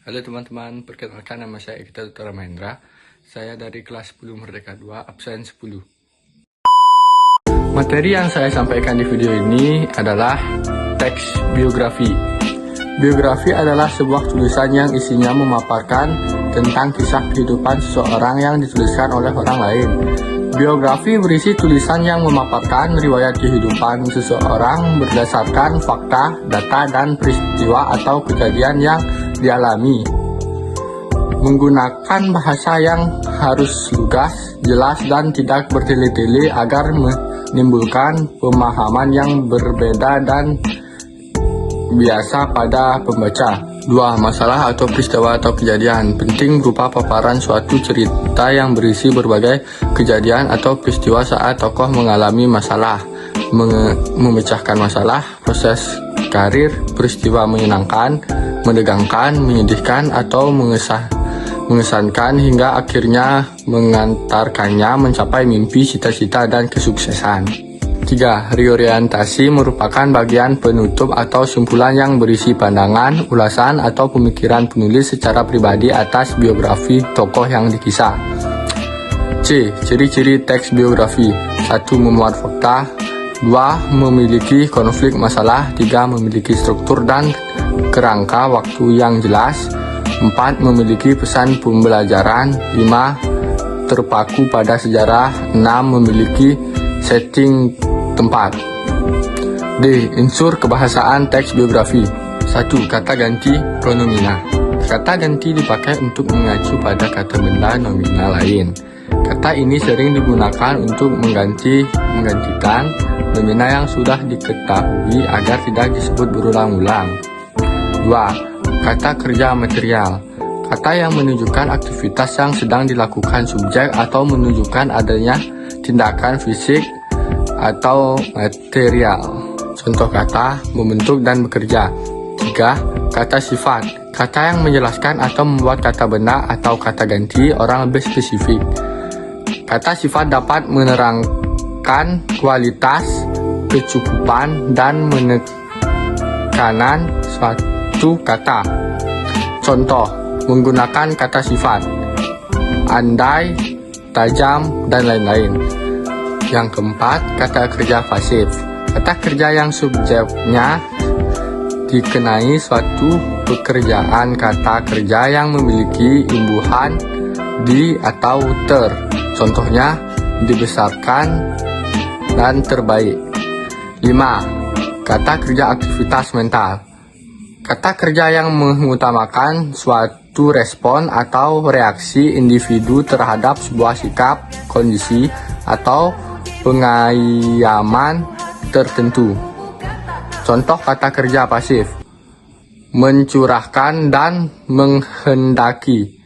Halo teman-teman, perkenalkan nama saya Eka Utara Mahendra. Saya dari kelas 10 Merdeka 2, absen 10. Materi yang saya sampaikan di video ini adalah teks biografi. Biografi adalah sebuah tulisan yang isinya memaparkan tentang kisah kehidupan seseorang yang dituliskan oleh orang lain. Biografi berisi tulisan yang memaparkan riwayat kehidupan seseorang berdasarkan fakta, data, dan peristiwa atau kejadian yang dialami. Menggunakan bahasa yang harus lugas, jelas, dan tidak bertele-tele agar menimbulkan pemahaman yang berbeda dan biasa pada pembaca. 2. Masalah atau peristiwa atau kejadian penting berupa paparan suatu cerita yang berisi berbagai kejadian atau peristiwa saat tokoh mengalami masalah, memecahkan masalah, proses karir, peristiwa menyenangkan, menegangkan, menyedihkan, atau mengesankan hingga akhirnya mengantarkannya mencapai mimpi, cita-cita, dan kesuksesan. 3. Reorientasi merupakan bagian penutup atau simpulan yang berisi pandangan, ulasan, atau pemikiran penulis secara pribadi atas biografi tokoh yang dikisah. C. Ciri-ciri teks biografi. 1. Memuat fakta. 2. Memiliki konflik masalah. 3. Memiliki struktur dan kerangka waktu yang jelas. 4. Memiliki pesan pembelajaran. 5. Terpaku pada sejarah. 6. Memiliki setting tempat. D. Unsur kebahasaan teks biografi. 1. Kata ganti pronomina. Kata ganti dipakai untuk mengacu pada kata benda nomina lain. Kata ini sering digunakan untuk menggantikan nomina yang sudah diketahui agar tidak disebut berulang-ulang. 2. Kata kerja material. Kata yang menunjukkan aktivitas yang sedang dilakukan subjek atau menunjukkan adanya tindakan fisik atau material. Contoh kata, membentuk dan bekerja. 3. Kata sifat. Kata yang menjelaskan atau membuat kata benda atau kata ganti orang lebih spesifik. Kata sifat dapat menerangkan kualitas, kecukupan, dan menekanan suatu kata. Contoh, menggunakan kata sifat, andai, tajam, dan lain-lain. Yang keempat, kata kerja pasif. Kata kerja yang subjeknya dikenai suatu pekerjaan. Kata kerja yang memiliki imbuhan di atau ter. Contohnya, dibesarkan dan terbaik. 5. Kata kerja aktivitas mental. Kata kerja yang mengutamakan suatu respon atau reaksi individu terhadap sebuah sikap, kondisi, atau pengayaman tertentu. Contoh kata kerja pasif, mencurahkan dan menghendaki.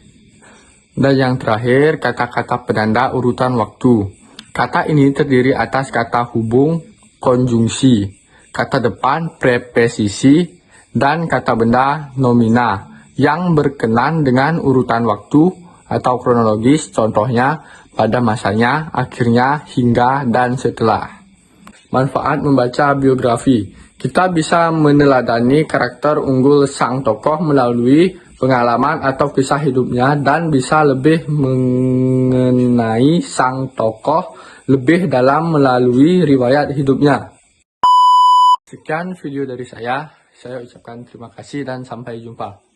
Dan yang terakhir, kata-kata penanda urutan waktu. Kata ini terdiri atas kata hubung, konjungsi, kata depan, preposisi, dan kata benda nomina yang berkenan dengan urutan waktu atau kronologis, contohnya pada masanya, akhirnya, hingga, dan setelah. Manfaat membaca biografi. Kita bisa meneladani karakter unggul sang tokoh melalui pengalaman atau kisah hidupnya dan bisa lebih mengenai sang tokoh lebih dalam melalui riwayat hidupnya. Sekian video dari saya ucapkan terima kasih dan sampai jumpa.